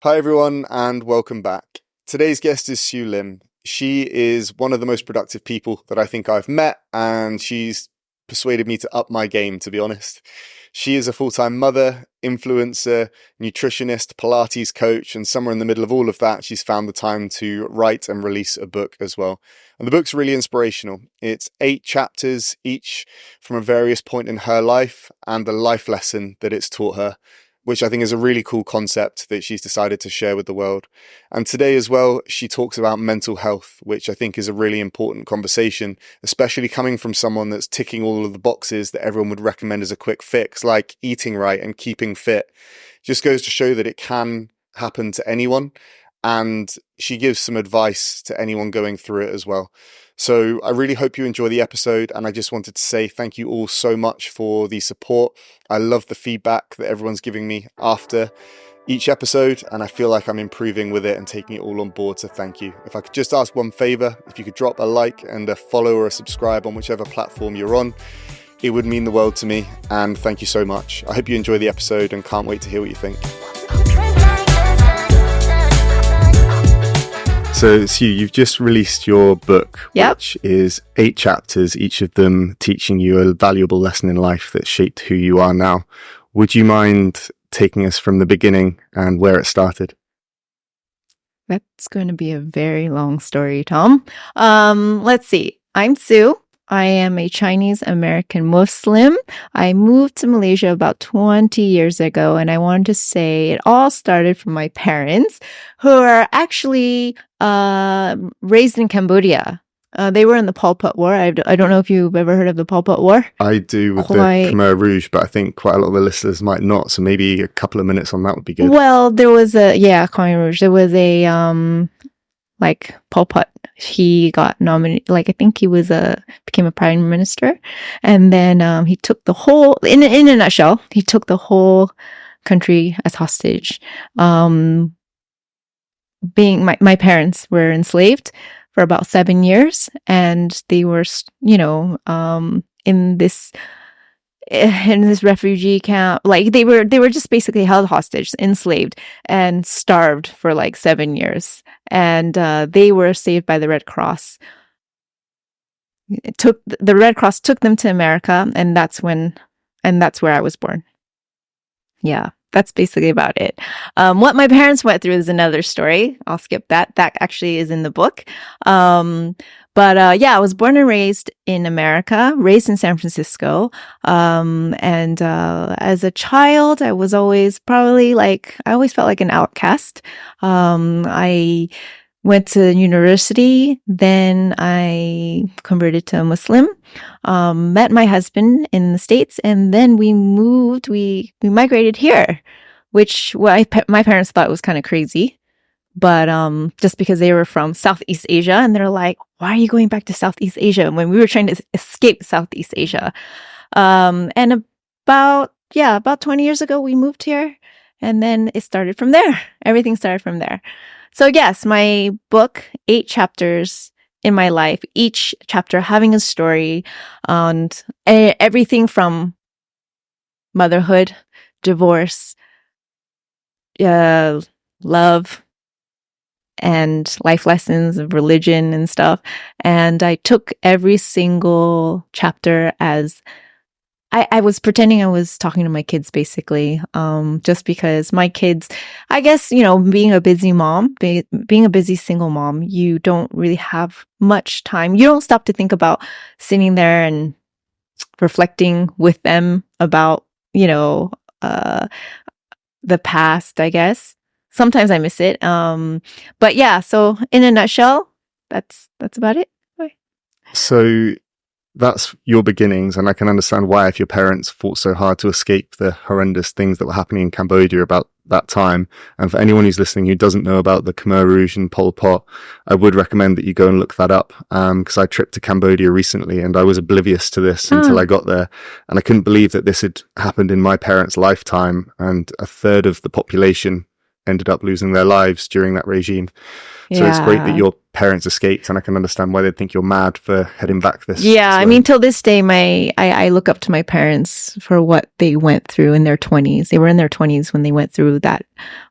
Hi everyone and welcome back. Today's guest is Siu Lim. She is one of the most productive people that I think I've met, and she's persuaded me to up my game, to be honest. She is a full-time mother, influencer, nutritionist, Pilates coach, and somewhere in the middle of all of that, she's found the time to write and release a book as well. And the book's really inspirational. It's 8 chapters, each from a various point in her life and the life lesson that it's taught her, which I think is a really cool concept that she's decided to share with the world. And today as well, she talks about mental health, which I think is a really important conversation, especially coming from someone that's ticking all of the boxes that everyone would recommend as a quick fix, like eating right and keeping fit. Just goes to show that it can happen to anyone. And she gives some advice to anyone going through it as well. So I really hope you enjoy the episode, and I just wanted to say thank you all so much for the support. I love the feedback that everyone's giving me after each episode, and I feel like I'm improving with it and taking it all on board, so thank you. If I could just ask one favor, if you could drop a like and a follow or a subscribe on whichever platform you're on, it would mean the world to me, and thank you so much. I hope you enjoy the episode and can't wait to hear what you think. So, Siu, you've just released your book, which is 8 chapters, each of them teaching you a valuable lesson in life that shaped who you are now. Would you mind taking us from the beginning and where it started? That's going to be a very long story, Tom. Let's see. I'm Sue. I am a Chinese American Muslim. I moved to Malaysia about 20 years ago, and I wanted to say it all started from my parents, who are actually raised in Cambodia. They were in the Pol Pot War. I don't know if you've ever heard of the Pol Pot War. I do with the Khmer Rouge, but I think quite a lot of the listeners might not. So maybe a couple of minutes on that would be good. Well, there was Khmer Rouge. There was a Pol Pot. He got nominated. I think he became a prime minister, and then he took the whole. In a nutshell, he took the whole country as hostage. Being my parents were enslaved for about 7 years, and they were, in this refugee camp. They were just basically held hostage, enslaved, and starved for 7 years. And they were saved by the Red Cross. The Red Cross took them to America, and that's where I was born. Yeah. That's basically about it. What my parents went through is another story. I'll skip that. That actually is in the book. I was born and raised in America, raised in San Francisco. As a child, I was always I always felt like an outcast. I went to university, then I converted to a Muslim, met my husband in the States, and then we migrated here, which my parents thought was kind of crazy. But just because they were from Southeast Asia, and they're like, why are you going back to Southeast Asia when we were trying to escape Southeast Asia? And about 20 years ago, we moved here, and then it started from there. Everything started from there. So yes, my book, 8 chapters in my life, each chapter having a story on everything from motherhood, divorce, love, and life lessons of religion and stuff. And I took every single chapter as I was pretending I was talking to my kids, basically, just because my kids, I guess, being a busy mom, being a busy single mom, you don't really have much time. You don't stop to think about sitting there and reflecting with them about, the past, I guess. Sometimes I miss it. But yeah, so in a nutshell, that's about it. Bye. So that's your beginnings, and I can understand why, if your parents fought so hard to escape the horrendous things that were happening in Cambodia about that time. And for anyone who's listening who doesn't know about the Khmer Rouge and Pol Pot, I would recommend that you go and look that up, because I tripped to Cambodia recently and I was oblivious to this until I got there, and I couldn't believe that this had happened in my parents' lifetime, and a third of the population ended up losing their lives during that regime. So it's great that your parents escaped, and I can understand why they'd think you're mad for heading back this way. I mean, till this day, I look up to my parents for what they went through in their 20s. They were in their 20s when they went through that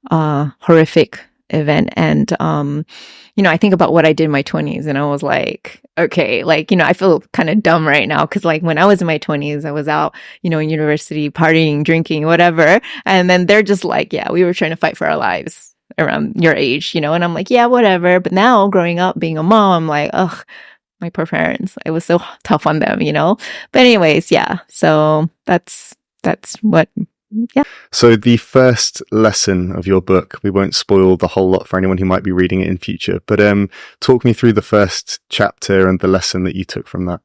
horrific event. And, I think about what I did in my 20s, and I was like, okay, like, I feel kind of dumb right now. Cause like when I was in my 20s, I was out, in university, partying, drinking, whatever. And then they're just like, yeah, we were trying to fight for our lives around your age, and I'm like, yeah, whatever. But now growing up, being a mom, I'm like, ugh, my poor parents. I was so tough on them, But anyways, yeah. So that's what. Yeah. So the first lesson of your book, we won't spoil the whole lot for anyone who might be reading it in future, but talk me through the first chapter and the lesson that you took from that.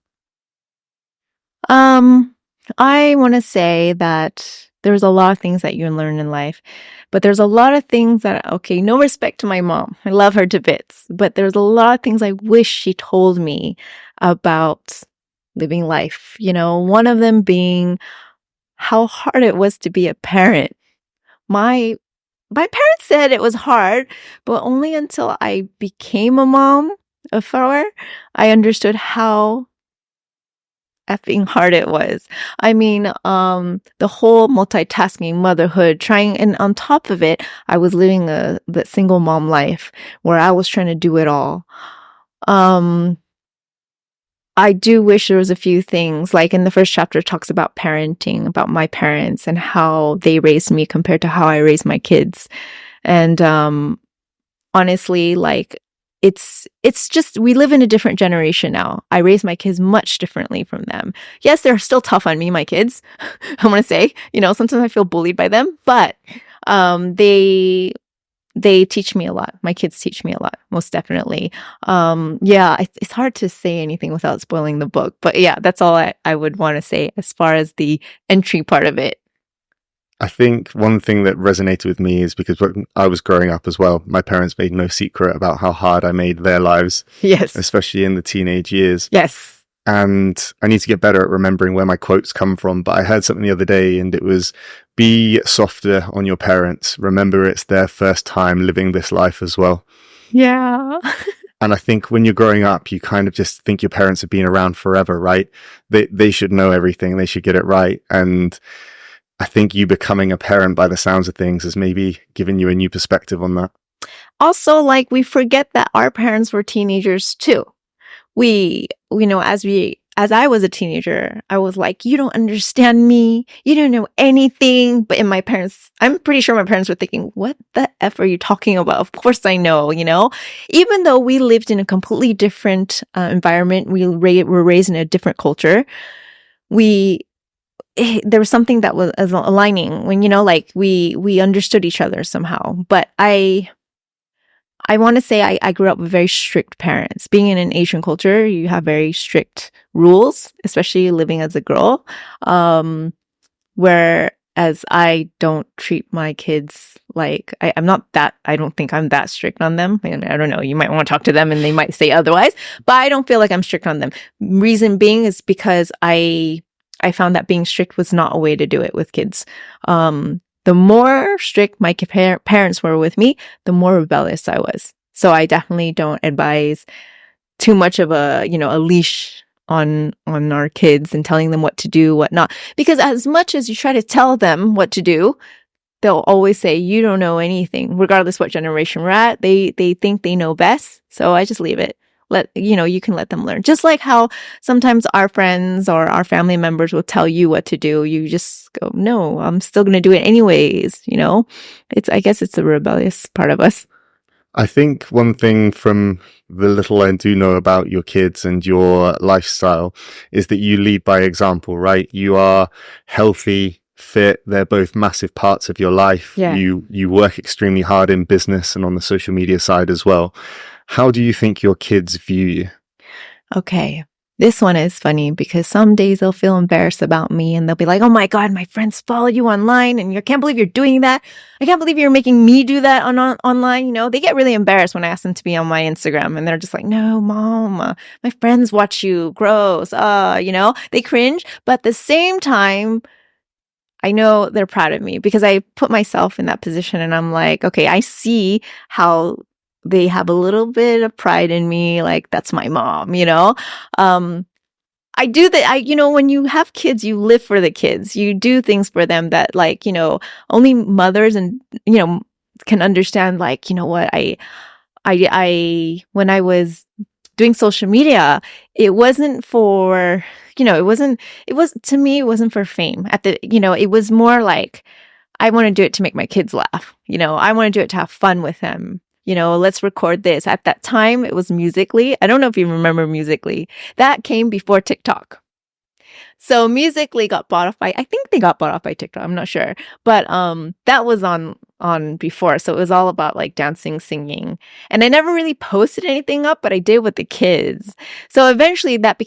I want to say that there's a lot of things that you learn in life, but there's a lot of things that, okay, no respect to my mom. I love her to bits, but there's a lot of things I wish she told me about living life. One of them being how hard it was to be a parent. My parents said it was hard, but only until I became a mom of four, I understood how effing hard it was. I mean, the whole multitasking, motherhood, trying, and on top of it, I was living the single mom life where I was trying to do it all. I do wish there was a few things, like in the first chapter talks about parenting, about my parents and how they raised me compared to how I raised my kids. And honestly, like it's just, we live in a different generation now. I raise my kids much differently from them. Yes, they're still tough on me, my kids. I want to say, sometimes I feel bullied by them, but they teach me a lot. My kids teach me a lot, most definitely. It's hard to say anything without spoiling the book. But yeah, that's all I would want to say as far as the entry part of it. I think one thing that resonated with me is because when I was growing up as well, my parents made no secret about how hard I made their lives. Yes. Especially in the teenage years. Yes. And I need to get better at remembering where my quotes come from. But I heard something the other day, and it was, be softer on your parents. Remember, it's their first time living this life as well. Yeah. And I think when you're growing up, you kind of just think your parents have been around forever, right? They should know everything. They should get it right. And I think you becoming a parent, by the sounds of things, has maybe given you a new perspective on that. Also, like, we forget that our parents were teenagers too. As I was a teenager, I was like, you don't understand me. You don't know anything. But I'm pretty sure my parents were thinking, what the F are you talking about? Of course I know, even though we lived in a completely different environment, we were raised in a different culture. There was something that was aligning when, we understood each other somehow. But I want to say I grew up with very strict parents. Being in an Asian culture, you have very strict rules, especially living as a girl. Whereas I don't treat my kids like, I don't think I'm that strict on them. I don't know. You might want to talk to them and they might say otherwise, but I don't feel like I'm strict on them. Reason being is because I found that being strict was not a way to do it with kids. The more strict my parents were with me, the more rebellious I was. So I definitely don't advise too much of a leash on our kids and telling them what to do, what not. Because as much as you try to tell them what to do, they'll always say, you don't know anything. Regardless what generation we're at, they think they know best. So I just leave it. You can let them learn. Just like how sometimes our friends or our family members will tell you what to do. You just go, no, I'm still going to do it anyways. I guess it's the rebellious part of us. I think one thing from the little I do know about your kids and your lifestyle is that you lead by example, right? You are healthy, fit. They're both massive parts of your life. Yeah. You work extremely hard in business and on the social media side as well. How do you think your kids view you? Okay. This one is funny because some days they'll feel embarrassed about me and they'll be like, oh my God, my friends follow you online and I can't believe you're doing that. I can't believe you're making me do that online. They get really embarrassed when I ask them to be on my Instagram and they're just like, no, mom, my friends watch you. Gross. They cringe. But at the same time, I know they're proud of me because I put myself in that position and I'm like, okay, I see how they have a little bit of pride in me. Like, that's my mom, you know? I do that. When you have kids, you live for the kids. You do things for them that, like, only mothers and, can understand. Like, you know what? When I was doing social media, it wasn't for, to me, it wasn't for fame it was more like, I want to do it to make my kids laugh. I want to do it to have fun with them. Let's record this. At that time, it was Musically. I don't know if you remember Musically. That came before TikTok. So Musically got bought off I think they got bought off by TikTok. I'm not sure. But that was on before. So it was all about like dancing, singing. And I never really posted anything up, but I did with the kids. So eventually that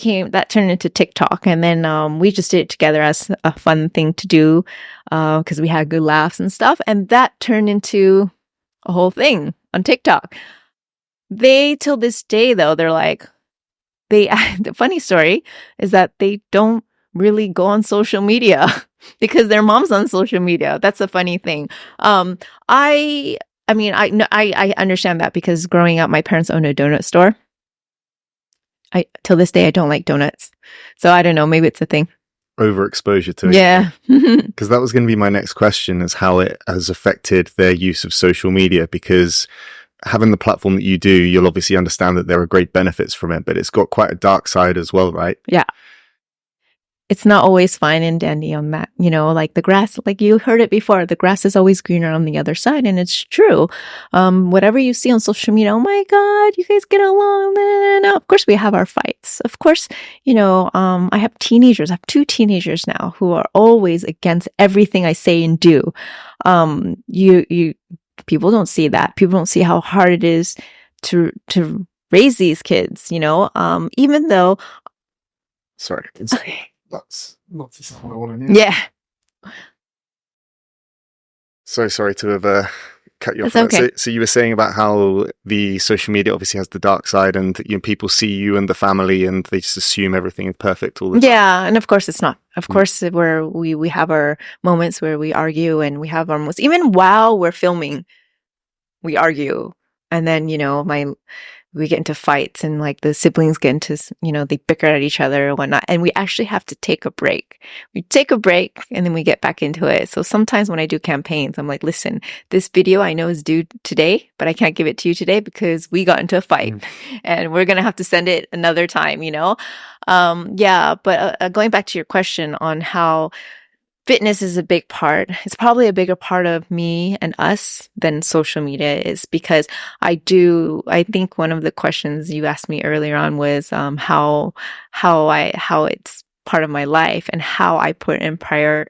turned into TikTok. And then we just did it together as a fun thing to do because we had good laughs and stuff. And that turned into a whole thing on TikTok. Till this day though, they're like, the funny story is that they don't really go on social media because their mom's on social media. That's a funny thing. I understand that because growing up, my parents owned a donut store. Till this day, I don't like donuts. So I don't know, maybe it's a thing. Overexposure to it. Yeah. Because that was going to be my next question, is how it has affected their use of social media. Because having the platform that you do, you'll obviously understand that there are great benefits from it, but it's got quite a dark side as well, right? Yeah. It's not always fine and dandy on that, like the grass, like you heard it before, the grass is always greener on the other side. And it's true. Whatever you see on social media, oh my God, you guys get along. No, of course we have our fights. Of course, I have teenagers. I have 2 teenagers now who are always against everything I say and do. People don't see that. People don't see how hard it is to raise these kids, even though. Sorry. Okay. That's not what I want to hear. Yeah. So sorry to have cut you off. Okay. So you were saying about how the social media obviously has the dark side, and people see you and the family and they just assume everything is perfect all the time. Yeah, and of course it's not. Of course, where we have our moments where we argue, and we have our moments even while we're filming, we argue, and then we get into fights, and like the siblings get into, they bicker at each other or whatnot. And we actually have to take a break. We take a break and then we get back into it. So sometimes when I do campaigns, I'm like, listen, this video I know is due today, but I can't give it to you today because we got into a fight and we're going to have to send it another time, But going back to your question on how fitness is a big part. It's probably a bigger part of me and us than social media is, because I think one of the questions you asked me earlier on was how it's part of my life and how I put in I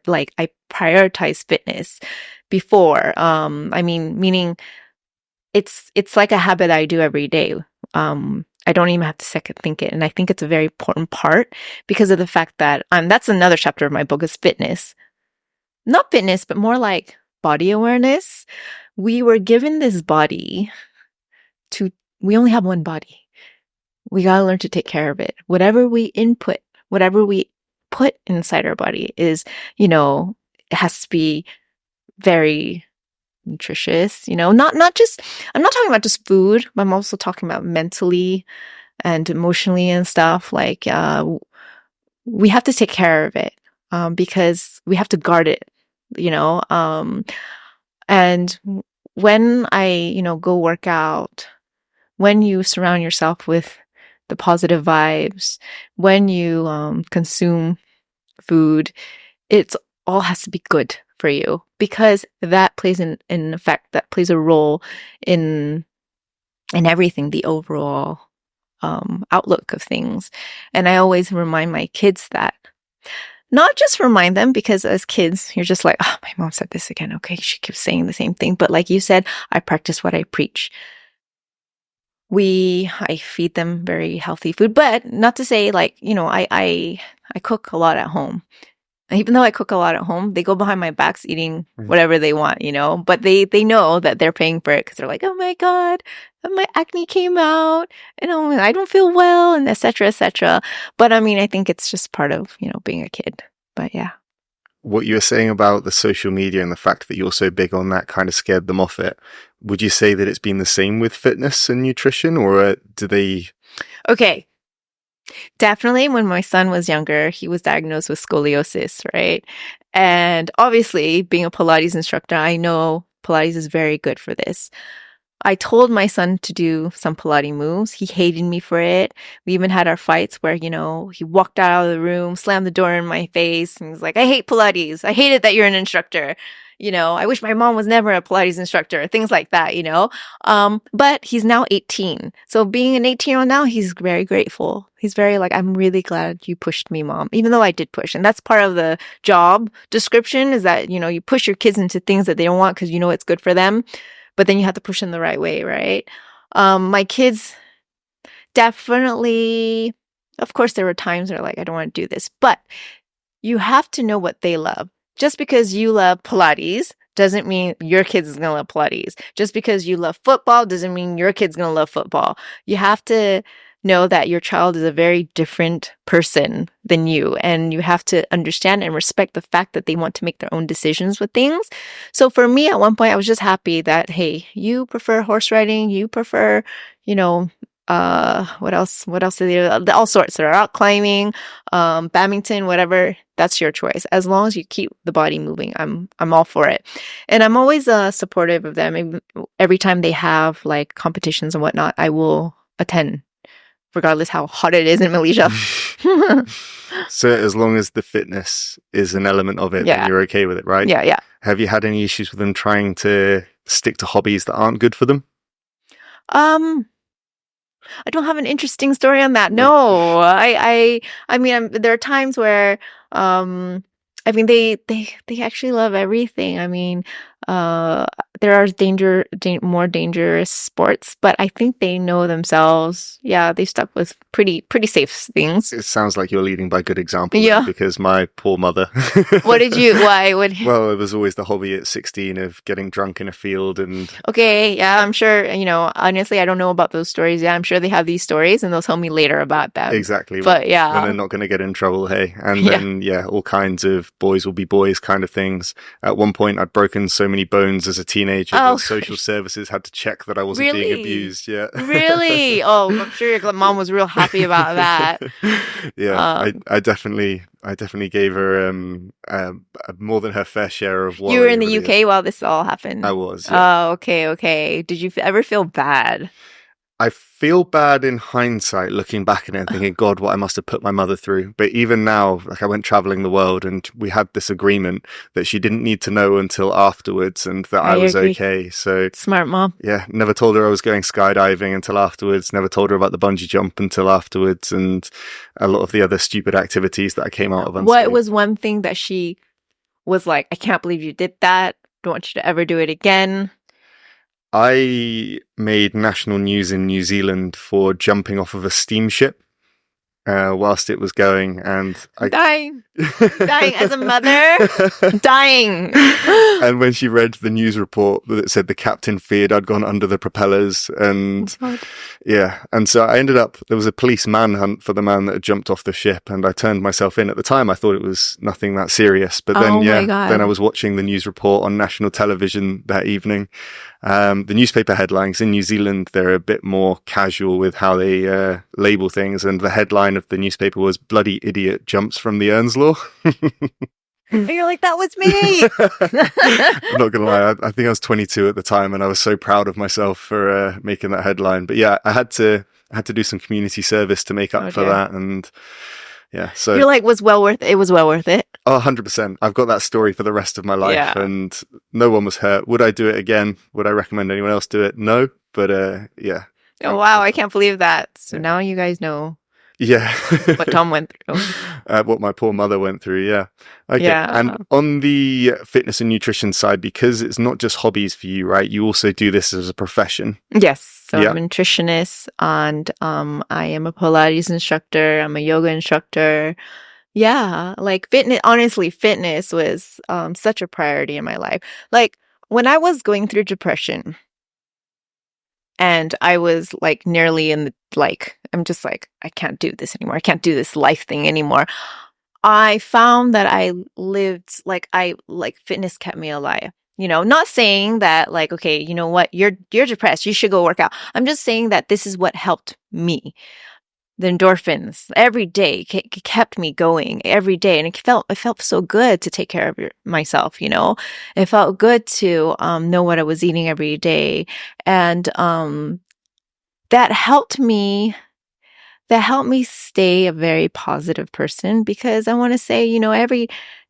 prioritize fitness before. Meaning it's like a habit I do every day. I don't even have to second think it. And I think it's a very important part because of the fact that that's another chapter of my book is fitness. Not fitness, but more like body awareness. We were given this body we only have one body. We got to learn to take care of it. Whatever we input, whatever we put inside our body is, it has to be very nutritious, not just, I'm not talking about just food, but I'm also talking about mentally and emotionally and stuff. Like, we have to take care of it, because we have to guard it, and when I, go work out, when you surround yourself with the positive vibes, when you, consume food, it's all has to be good for you, because that plays an effect, that plays a role in everything, the overall outlook of things. And I always remind my kids that. Not just remind them, because as kids, you're just like, oh, my mom said this again. Okay, she keeps saying the same thing. But like you said, I practice what I preach. I feed them very healthy food, but not to say like, I cook a lot at home. Even though I cook a lot at home, they go behind my backs eating whatever they want, but they know that they're paying for it, because they're like, oh my God, my acne came out and I don't feel well, and et cetera, et cetera. But I think it's just part of, being a kid. But yeah. what you were saying about the social media and the fact that you're so big on that kind of scared them off it. Would you say that it's been the same with fitness and nutrition, or do they? Okay. Definitely when my son was younger, he was diagnosed with scoliosis, right? And obviously, being a Pilates instructor, I know Pilates is very good for this. I told my son to do some Pilates moves. He hated me for it. We even had our fights where, he walked out of the room, slammed the door in my face, and was like, I hate Pilates. I hate it that you're an instructor. I wish my mom was never a Pilates instructor, things like that. But he's now 18. So being an 18-year-old now, he's very grateful. He's very like, I'm really glad you pushed me, mom, even though I did push. And that's part of the job description is that, you push your kids into things that they don't want because it's good for them. But then you have to push them the right way, right? My kids definitely, of course, there were times where like, I don't want to do this, but you have to know what they love. Just because you love Pilates doesn't mean your kids is going to love Pilates. Just because you love football doesn't mean your kid's going to love football. You have to know that your child is a very different person than you, and you have to understand and respect the fact that they want to make their own decisions with things. So for me, at one point, I was just happy that, hey, you prefer horse riding, you prefer, what else? What else? All sorts. They're out climbing, badminton, whatever. That's your choice. As long as you keep the body moving, I'm all for it. And I'm always supportive of them. Every time they have like competitions and whatnot, I will attend, regardless how hot it is in Malaysia. So as long as the fitness is an element of it, then you're okay with it, right? Yeah. Have you had any issues with them trying to stick to hobbies that aren't good for them? I don't have an interesting story on that. No, I mean, there are times where, they actually love everything. I mean, there are more dangerous sports, but I think they know themselves. Yeah, they stuck with pretty safe things. It sounds like you're leading by good example. Yeah. Because my poor mother. Why? Well, it was always the hobby at 16 of getting drunk in a field and. Okay, yeah, I'm sure, honestly, I don't know about those stories. Yeah, I'm sure they have these stories and they'll tell me later about them. Exactly. But yeah. When they're not going to get in trouble, hey. And then, all kinds of boys will be boys kind of things. At one point, I'd broken so many bones as a teenager that social services had to check that I wasn't being abused. Yeah. Really? Oh, I'm sure your mom was real happy about that. Yeah, I definitely gave her more than her fair share of worry. You were in the UK while this all happened? I was, yeah. Oh, okay. Did you ever feel bad? I feel bad in hindsight, looking back at it and thinking, God, what I must have put my mother through. But even now, like I went traveling the world and we had this agreement that she didn't need to know until afterwards and that I was agree. Okay. So smart mom. Yeah. Never told her I was going skydiving until afterwards. Never told her about the bungee jump until afterwards and a lot of the other stupid activities that I came out of unscathed. What was one thing that she was like, I can't believe you did that. Don't want you to ever do it again? I made national news in New Zealand for jumping off of a steamship whilst it was going, and dying as a mother, dying. And when she read the news report that said the captain feared I'd gone under the propellers, and and so I ended up, there was a police manhunt for the man that had jumped off the ship, and I turned myself in. At the time I thought it was nothing that serious, but then then I was watching the news report on national television that evening. The newspaper headlines in New Zealand, they're a bit more casual with how they label things, and the headline of the newspaper was "Bloody Idiot Jumps from the Earnslaw." And you're like, that was me. I'm not gonna lie, I think I was 22 at the time, and I was so proud of myself for making that headline. But yeah, I had to do some community service to make up for that, and yeah, so you're like, it was well worth it. Oh, 100%. I've got that story for the rest of my life, and no one was hurt. Would I do it again? Would I recommend anyone else do it? No, but yeah. Oh wow, I can't believe that. So now you guys know. Yeah. What Tom went through. What my poor mother went through, yeah. Okay. Yeah. And on the fitness and nutrition side, because it's not just hobbies for you, right? You also do this as a profession. Yes. So I'm a nutritionist, and I am a Pilates instructor. I'm a yoga instructor. Yeah. Like fitness was such a priority in my life. Like when I was going through depression, and I was like nearly in the, like, I'm just like, I can't do this anymore. I can't do this life thing anymore. I found that I lived like fitness kept me alive. Not saying that like, okay, you know what, you're depressed, you should go work out. I'm just saying that this is what helped me. The endorphins every day kept me going every day, and it felt so good to take care of myself. It felt good to know what I was eating every day, and that helped me that helped me stay a very positive person, because I want to say,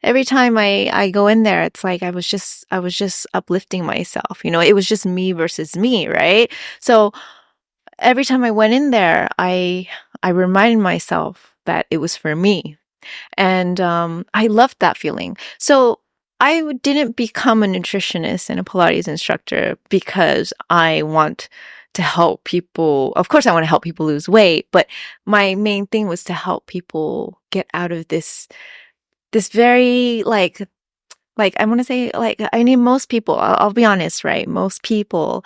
every time I go in there, it's like I was just uplifting myself. It was just me versus me, right? So every time I went in there, I reminded myself that it was for me. And I loved that feeling. So didn't become a nutritionist and a Pilates instructor because I want to help people. Of course, I want to help people lose weight, but my main thing was to help people get out of this very like I want to say, like, I mean, most people, I'll be honest, right? Most people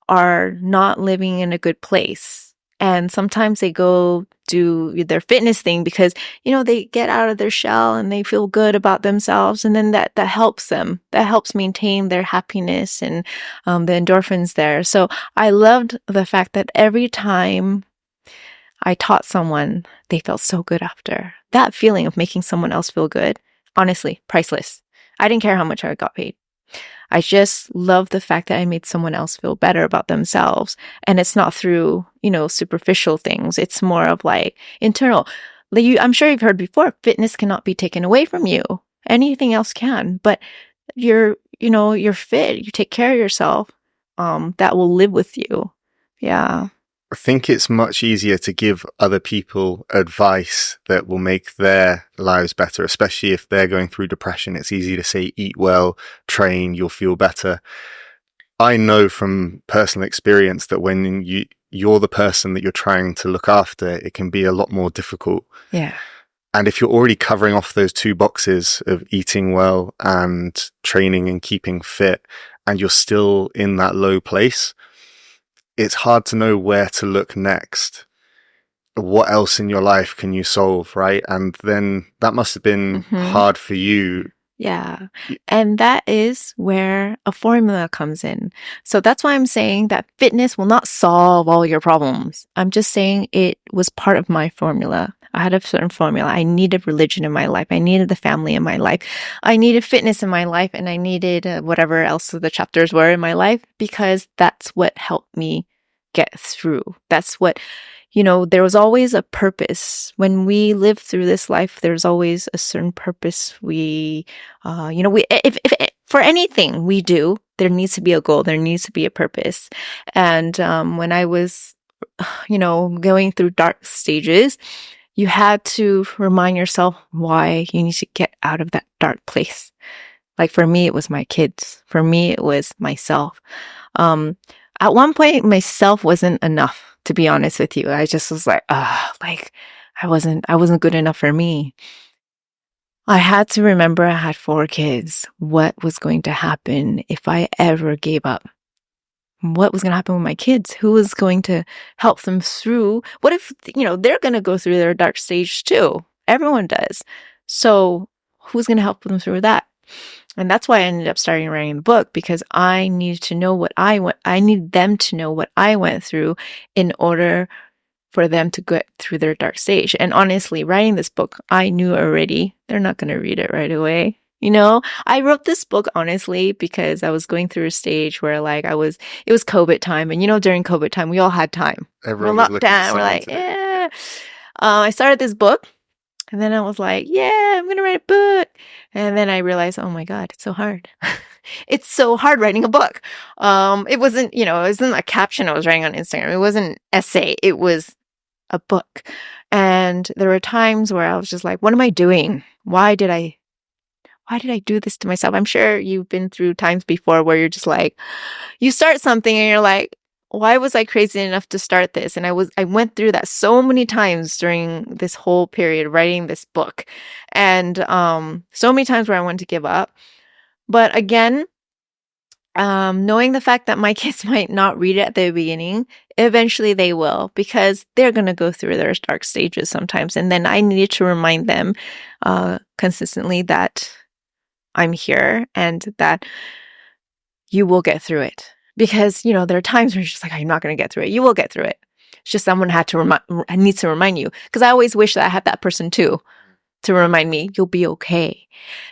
are not living in a good place. And sometimes they go do their fitness thing because, they get out of their shell and they feel good about themselves. And then that helps them. That helps maintain their happiness and the endorphins there. So I loved the fact that every time I taught someone, they felt so good after. That feeling of making someone else feel good, honestly, priceless. I didn't care how much I got paid. I just love the fact that I made someone else feel better about themselves. And it's not through, superficial things. It's more of like internal. I'm sure you've heard before, fitness cannot be taken away from you. Anything else can, but you're fit, you take care of yourself. That will live with you. Yeah. I think it's much easier to give other people advice that will make their lives better, especially if they're going through depression. It's easy to say, eat well, train, you'll feel better. I know from personal experience that when you're the person that you're trying to look after, it can be a lot more difficult. Yeah. And if you're already covering off those two boxes of eating well and training and keeping fit, and you're still in that low place, it's hard to know where to look next. What else in your life can you solve, right? And then that must have been hard for you. Yeah. And that is where a formula comes in. So that's why I'm saying that fitness will not solve all your problems. I'm just saying it was part of my formula. I had a certain formula. I needed religion in my life. I needed the family in my life. I needed fitness in my life. And I needed whatever else the chapters were in my life, because that's what helped me get through. That's what, there was always a purpose. When we live through this life, there's always a certain purpose. If for anything we do, there needs to be a goal. There needs to be a purpose. And when I was, going through dark stages, you had to remind yourself why you need to get out of that dark place. Like for me, it was my kids. For me, it was myself. At one point, myself wasn't enough. To be honest with you, I just was like, I wasn't good enough for me. I had to remember I had 4 kids. What was going to happen if I ever gave up? What was going to happen with my kids? Who was going to help them through? What if, they're going to go through their dark stage too? Everyone does. So who's going to help them through that? And that's why I ended up starting writing the book, because I needed to know what I went. I need them to know what I went through in order for them to get through their dark stage. And honestly, writing this book, I knew already they're not going to read it right away. I wrote this book honestly because I was going through a stage where it was COVID time. And during COVID time, we all had time. Everyone was looking for we're like, yeah. I started this book. And then I was like, yeah, I'm going to write a book. And then I realized, oh my God, it's so hard. It's so hard writing a book. It wasn't a caption I was writing on Instagram. It wasn't an essay. It was a book. And there were times where I was just like, what am I doing? Why did I do this to myself? I'm sure you've been through times before where you're just like, you start something and you're like, why was I crazy enough to start this? And I went through that so many times during this whole period writing this book. And so many times where I wanted to give up. But again, knowing the fact that my kids might not read it at the beginning, eventually they will, because they're going to go through their dark stages sometimes. And then I needed to remind them consistently that I'm here and that you will get through it. Because, you know, there are times where you're just like, I'm not going to get through it. You will get through it. It's just someone needs to remind you. Because I always wish that I had that person too, to remind me, you'll be okay.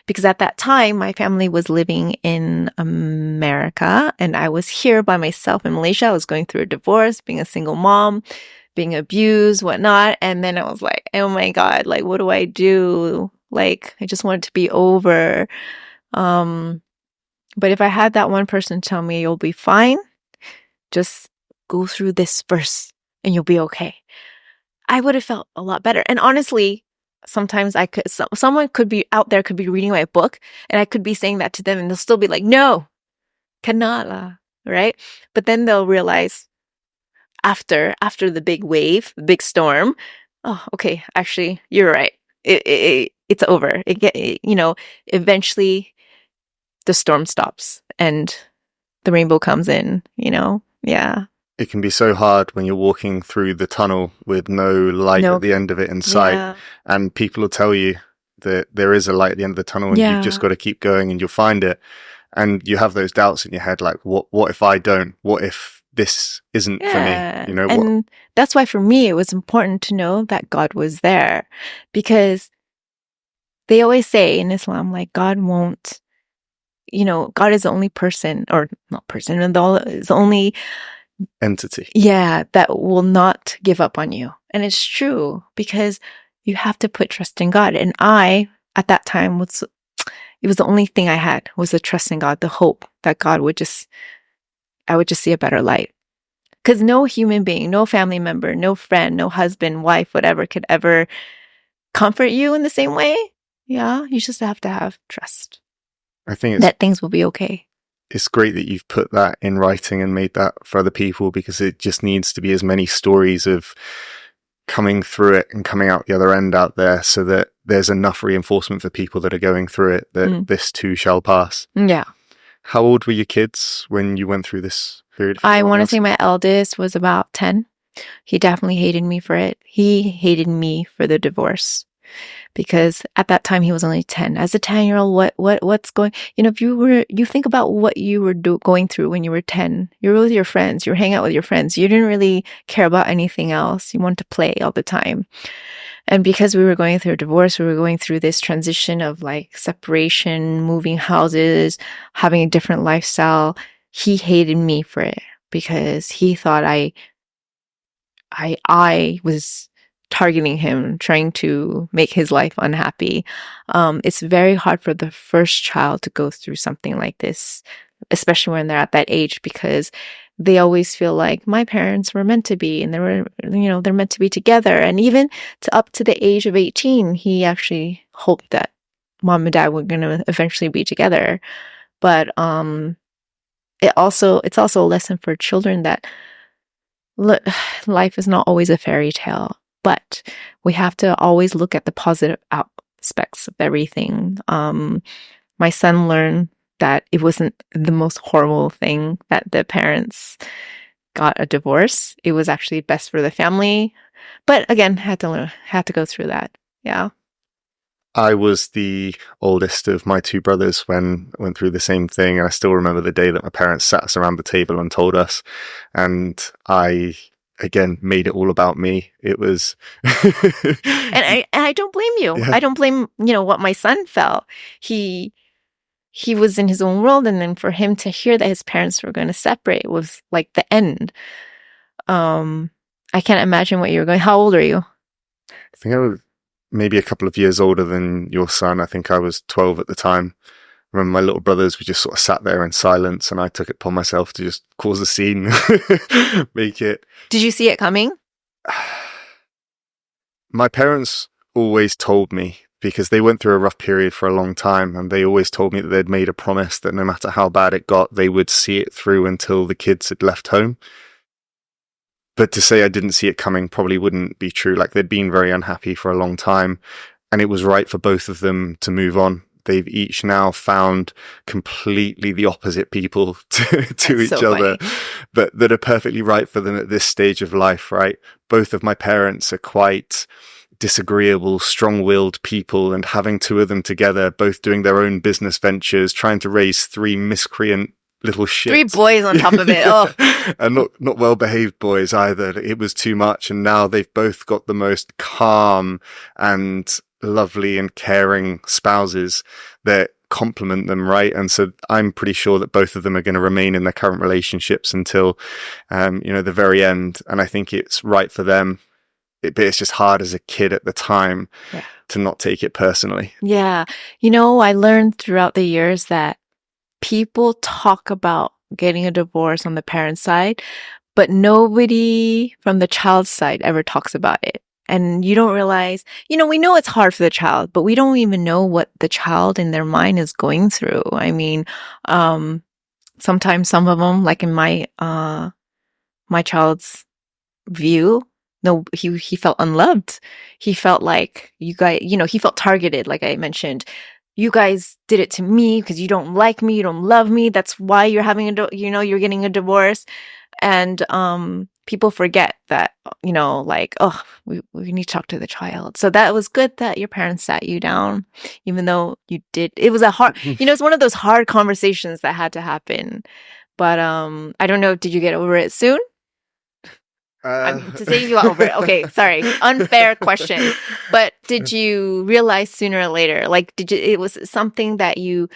Because at that time, my family was living in America and I was here by myself in Malaysia. I was going through a divorce, being a single mom, being abused, whatnot. And then I was like, oh my God, like, what do I do? Like, I just want it to be over. But if I had that one person tell me, you'll be fine, just go through this first and you'll be okay, I would have felt a lot better. And honestly, sometimes someone could be out there, could be reading my book, and I could be saying that to them, and they'll still be like, "No, cannot lah," right? But then they'll realize after the big wave, the big storm, oh, okay, actually, you're right. It's over. Eventually, the storm stops and the rainbow comes in. Yeah. It can be so hard when you're walking through the tunnel with no light at the end of it in sight, and people will tell you that there is a light at the end of the tunnel and you've just got to keep going and you'll find it. And you have those doubts in your head, like, what if I don't? What if this isn't for me? And that's why for me, it was important to know that God was there, because they always say in Islam, like, God won't, God is the only person, or not person, and is the only entity. Yeah, that will not give up on you. And it's true, because you have to put trust in God. And I, at that time, it was the only thing I had, was the trust in God, the hope that I would just see a better light. Because no human being, no family member, no friend, no husband, wife, whatever, could ever comfort you in the same way. Yeah, you just have to have trust. I think that things will be okay. It's great that you've put that in writing and made that for other people, because it just needs to be as many stories of coming through it and coming out the other end out there, so that there's enough reinforcement for people that are going through it that this too shall pass. Yeah. How old were your kids when you went through this period? I want to say my eldest was about 10. He definitely hated me for it. He hated me for the divorce, because at that time he was only 10. As a 10-year-old, what's going? If you think about what you were going through when you were 10, you were with your friends, you were hanging out with your friends. You didn't really care about anything else. You wanted to play all the time. And because we were going through a divorce, we were going through this transition of like separation, moving houses, having a different lifestyle. He hated me for it, because he thought I was targeting him, trying to make his life unhappy. It's very hard for the first child to go through something like this, especially when they're at that age, because they always feel like my parents were meant to be, and they're meant to be together. And even up to the age of 18, he actually hoped that mom and dad were going to eventually be together. But it's also a lesson for children that life is not always a fairy tale, but we have to always look at the positive aspects of everything. My son learned that it wasn't the most horrible thing that the parents got a divorce. It was actually best for the family. But again, had to go through that. Yeah. I was the oldest of my two brothers when I went through the same thing. And I still remember the day that my parents sat us around the table and told us. And I, again, made it all about me. It was... and I don't blame you. Yeah. I don't blame, what my son felt. He was in his own world. And then for him to hear that his parents were going to separate was like the end. I can't imagine what you were going... How old are you? I think I was maybe a couple of years older than your son. I think I was 12 at the time. I remember my little brothers, we just sort of sat there in silence, and I took it upon myself to just cause a scene, make it. Did you see it coming? My parents always told me, because they went through a rough period for a long time, and they always told me that they'd made a promise that no matter how bad it got, they would see it through until the kids had left home. But to say I didn't see it coming probably wouldn't be true. Like, they'd been very unhappy for a long time, and it was right for both of them to move on. they've each now found completely the opposite people to each so other, funny. but that are perfectly right for them at this stage of life, right? Both of my parents are quite disagreeable, strong-willed people, and having two of them together, both doing their own business ventures, trying to raise three miscreant little shits. 3 boys on top of it. Oh, And not well-behaved boys either. It was too much. And now they've both got the most calm and lovely and caring spouses that complement them, right? And so I'm pretty sure that both of them are going to remain in their current relationships until, the very end. And I think it's right for them. But it's just hard as a kid at the time to not take it personally. yeah. I learned throughout the years that people talk about getting a divorce on the parent's side, but nobody from the child's side ever talks about it. And you don't realize, we know it's hard for the child, but we don't even know what the child in their mind is going through. I mean, sometimes some of them, like in my child's view, no, he felt unloved. He felt like you guys, he felt targeted, like I mentioned. You guys did it to me because you don't like me, you don't love me. That's why you're having you're getting a divorce. And people forget that, we need to talk to the child. So that was good that your parents sat you down, even though you did. It was a hard, it's one of those hard conversations that had to happen. But I don't know, did you get over it soon? To say you got over it. Okay, sorry. Unfair question. But did you realize sooner or later? Like, it was something that you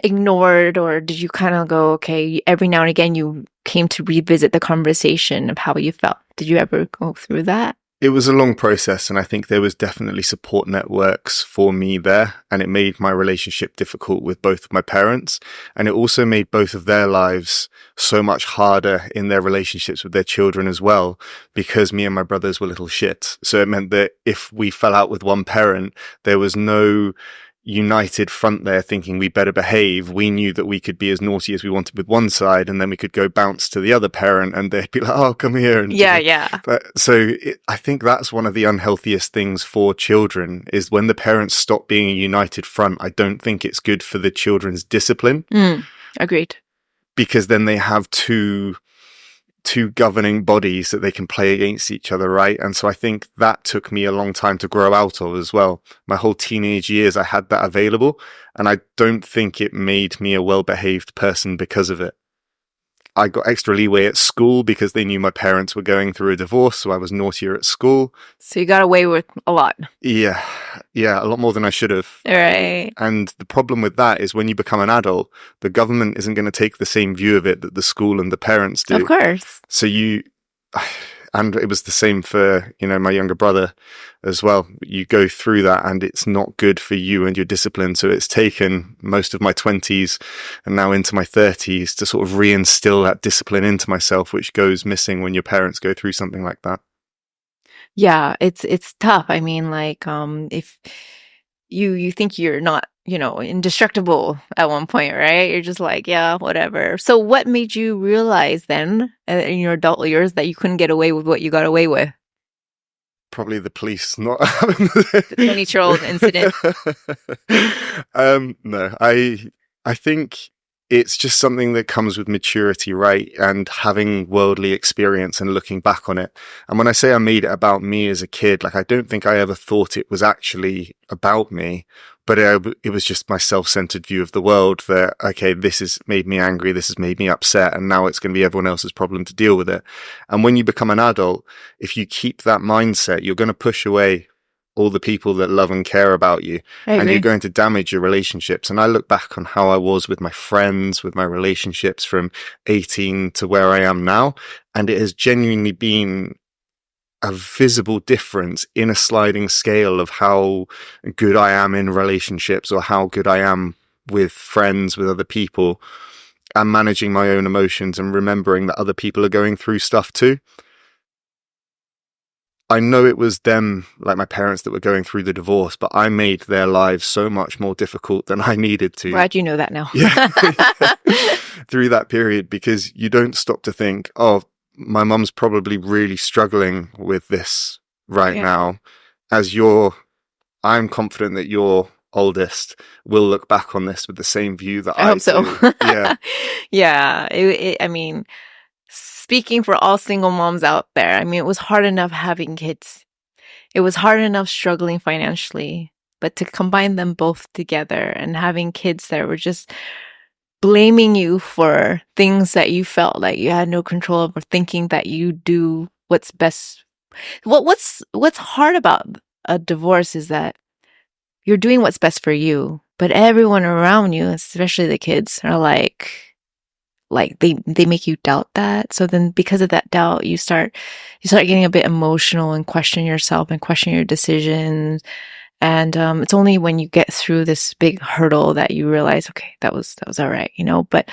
ignored, or did you kind of go, okay, every now and again you came to revisit the conversation of how you felt? Did you ever go through that? It was a long process, and I think there was definitely support networks for me there, and it made my relationship difficult with both of my parents, and it also made both of their lives so much harder in their relationships with their children as well, because me and my brothers were little shit. So it meant that if we fell out with one parent, there was no united front there thinking we better behave. We knew that we could be as naughty as we wanted with one side, and then we could go bounce to the other parent and they'd be like, oh, come here. And I think that's one of the unhealthiest things for children, is when the parents stop being a united front. I don't think it's good for the children's discipline. Agreed. Because then they have two governing bodies that they can play against each other, right? And so I think that took me a long time to grow out of as well. My whole teenage years, I had that available, and I don't think it made me a well-behaved person because of it. I got extra leeway at school because they knew my parents were going through a divorce, so I was naughtier at school. So you got away with a lot. Yeah, a lot more than I should have. Right. And the problem with that is when you become an adult, the government isn't going to take the same view of it that the school and the parents do. Of course. So and it was the same for, my younger brother as well. You go through that and it's not good for you and your discipline. So it's taken most of my 20s and now into my 30s to sort of reinstill that discipline into myself, which goes missing when your parents go through something like that. Yeah, it's tough. I mean, like, if you think you're not, indestructible at one point, right? You're just like, yeah, whatever. So what made you realize then in your adult years that you couldn't get away with what you got away with? Probably the police not The 20-year-old incident. No, I think it's just something that comes with maturity, right? And having worldly experience and looking back on it. And when I say I made it about me as a kid, like, I don't think I ever thought it was actually about me, but it was just my self-centered view of the world that, okay, this has made me angry, this has made me upset, and now it's going to be everyone else's problem to deal with it. And when you become an adult, if you keep that mindset, you're going to push away all the people that love and care about you, and you're going to damage your relationships. And I look back on how I was with my friends, with my relationships from 18 to where I am now, and it has genuinely been a visible difference in a sliding scale of how good I am in relationships, or how good I am with friends, with other people, and managing my own emotions and remembering that other people are going through stuff too. I know it was them, like my parents, that were going through the divorce, but I made their lives so much more difficult than I needed to. Glad you know that now. Through that period, because you don't stop to think, oh, my mum's probably really struggling with this right now. I'm confident that you're oldest will look back on this with the same view that I hope so. do. Yeah. Yeah. I mean, speaking for all single moms out there, I mean, it was hard enough having kids. It was hard enough struggling financially, but to combine them both together and having kids that were just blaming you for things that you felt like you had no control over, thinking that you do what's best. What's hard about a divorce is that you're doing what's best for you, but everyone around you, especially the kids, are like they make you doubt that. So then because of that doubt, you start getting a bit emotional and question yourself and question your decisions. And it's only when you get through this big hurdle that you realize, okay, that was all right, But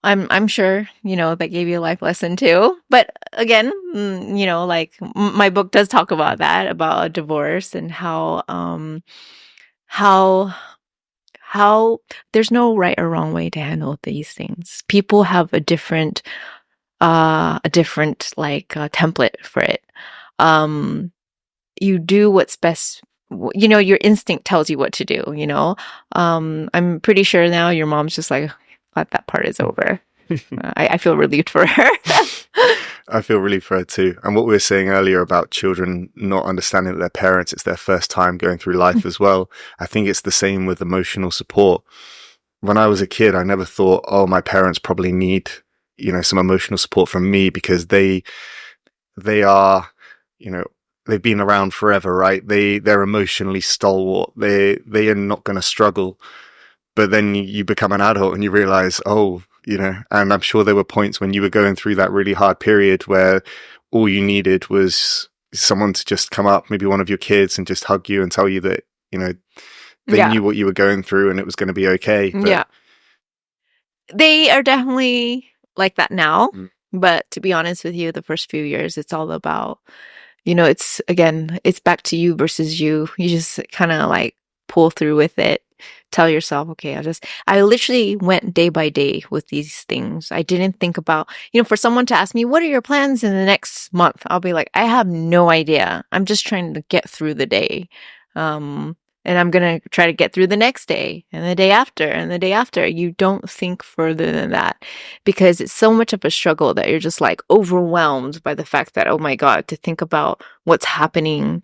I'm sure, that gave you a life lesson too. But again, my book does talk about that, about a divorce and how there's no right or wrong way to handle these things. People have a different template for it. You do what's best. Your instinct tells you what to do, I'm pretty sure now your mom's just like, glad that part is over. I feel relieved for her. I feel relieved for her too. And what we were saying earlier about children not understanding that their parents, it's their first time going through life as well. I think it's the same with emotional support. When I was a kid, I never thought, oh, my parents probably need, some emotional support from me because they are, they've been around forever, right? They're emotionally stalwart. They are not going to struggle. But then you become an adult and you realize, oh, and I'm sure there were points when you were going through that really hard period where all you needed was someone to just come up, maybe one of your kids, and just hug you and tell you that, they knew what you were going through and it was going to be okay. But... Yeah. They are definitely like that now. But to be honest with you, the first few years, it's all about, it's back to you versus you. You just kind of like pull through with it. Tell yourself, okay, I literally went day by day with these things. I didn't think about, for someone to ask me, what are your plans in the next month? I'll be like, I have no idea. I'm just trying to get through the day. And I'm going to try to get through the next day and the day after and the day after. You don't think further than that because it's so much of a struggle that you're just like overwhelmed by the fact that, oh my God, to think about what's happening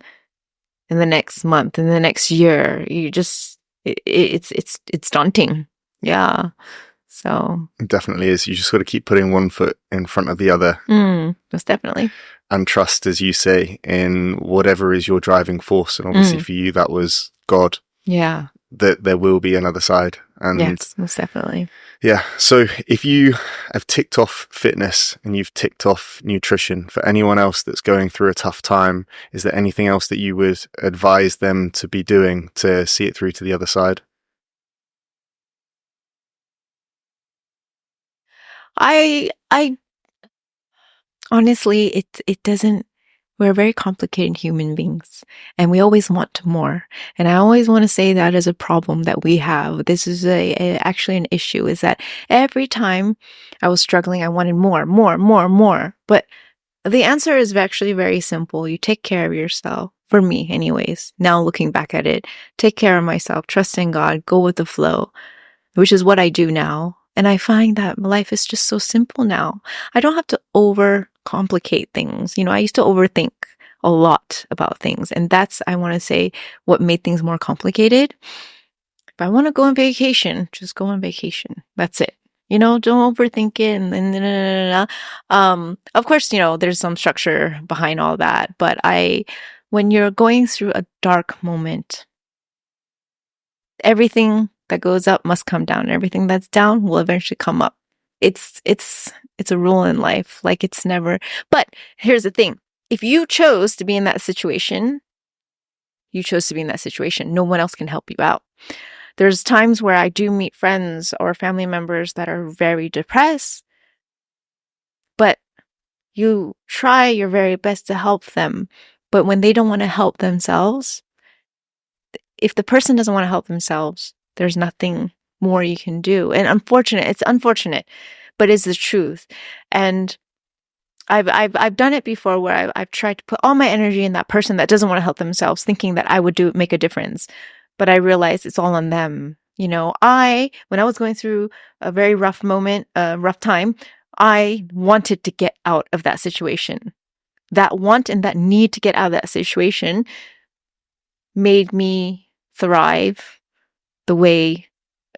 in the next month, in the next year, you just, it's daunting. Yeah. So it definitely is. You just got to keep putting one foot in front of the other. Most definitely. And trust, as you say, in whatever is your driving force. And obviously for you, that was God. Yeah. That there will be another side. And yes, most definitely. Yeah. So if you have ticked off fitness and you've ticked off nutrition, for anyone else that's going through a tough time, is there anything else that you would advise them to be doing to see it through to the other side? I honestly, it doesn't, we're very complicated human beings and we always want more. And I always want to say that as a problem that we have. This is actually an issue, is that every time I was struggling, I wanted more. But the answer is actually very simple. You take care of yourself. For me, anyways, now looking back at it, take care of myself, trust in God, go with the flow, which is what I do now. And I find that life is just so simple now. I don't have to overcomplicate things. I used to overthink a lot about things. And that's, I want to say, what made things more complicated. If I want to go on vacation, just go on vacation. That's it. Don't overthink it. And of course, there's some structure behind all that. But when you're going through a dark moment, everything that goes up must come down. Everything that's down will eventually come up. It's a rule in life. Like it's never, but here's the thing. If you chose to be in that situation, you chose to be in that situation. No one else can help you out. There's times where I do meet friends or family members that are very depressed, but you try your very best to help them. But when they don't want to help themselves, if the person doesn't want to help themselves, there's nothing more you can do. And it's unfortunate, but it's the truth. And I've done it before where I've tried to put all my energy in that person that doesn't want to help themselves, thinking that I would make a difference. but I realized it's all on them. You know, when I was going through a very rough moment, a rough time, I wanted to get out of that situation. That want and that need to get out of that situation made me thrive the way,